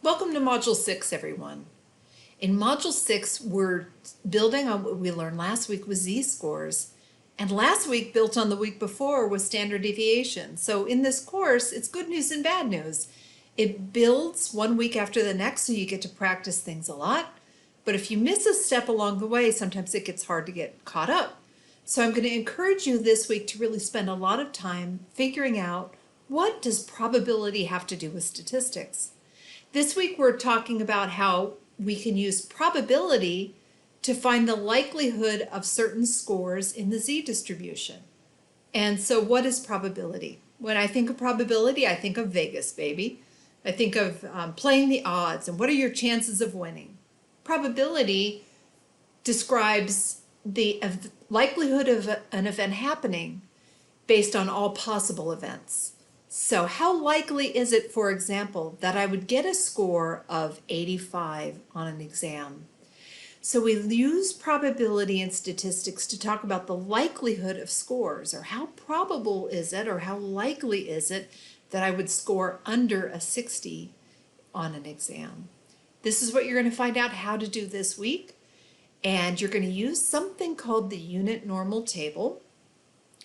Welcome to Module 6, everyone. In Module 6, we're building on what we learned last week with z-scores, and last week built on the week before with standard deviation. So in this course, it's good news and bad news. It builds one week after the next, so you get to practice things a lot. But if you miss a step along the way, sometimes it gets hard to get caught up. So I'm going to encourage you this week to really spend a lot of time figuring out, what does probability have to do with statistics? This week we're talking about how we can use probability to find the likelihood of certain scores in the z-distribution. And so what is probability? When I think of probability, I think of Vegas, baby. I think of playing the odds and what are your chances of winning. Probability describes the likelihood of an event happening based on all possible events. So how likely is it, for example, that I would get a score of 85 on an exam? So we use probability and statistics to talk about the likelihood of scores, or how probable is it, or how likely is it that I would score under a 60 on an exam. This is what you're going to find out how to do this week. And you're going to use something called the unit normal table.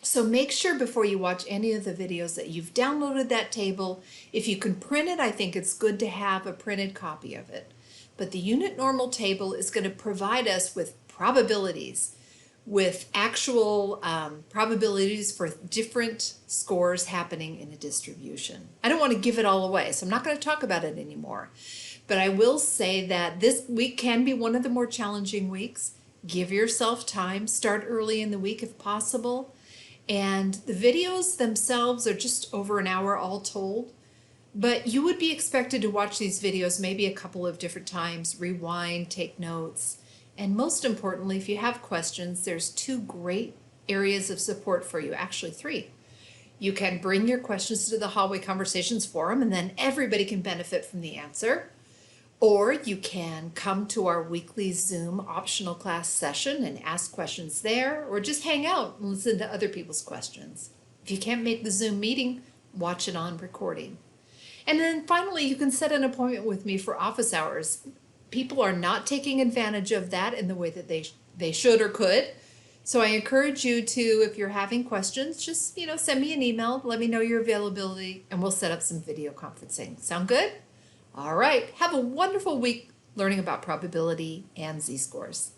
So make sure before you watch any of the videos that you've downloaded that table. If you can print it, I think it's good to have a printed copy of it. But the unit normal table is going to provide us with probabilities, with actual probabilities for different scores happening in a distribution. I don't want to give it all away, so I'm not going to talk about it anymore. But I will say that this week can be one of the more challenging weeks. Give yourself time, start early in the week if possible. And the videos themselves are just over an hour all told. But you would be expected to watch these videos maybe a couple of different times, rewind, take notes. And most importantly, if you have questions, there's two great areas of support for you, actually three. You can bring your questions to the Hallway Conversations forum, and then everybody can benefit from the answer. Or you can come to our weekly Zoom optional class session and ask questions there, or just hang out and listen to other people's questions. If you can't make the Zoom meeting, watch it on recording. And then finally, you can set an appointment with me for office hours. People are not taking advantage of that in the way that they should or could. So I encourage you to, if you're having questions, just send me an email, let me know your availability, and we'll set up some video conferencing. Sound good? All right, have a wonderful week learning about probability and z-scores.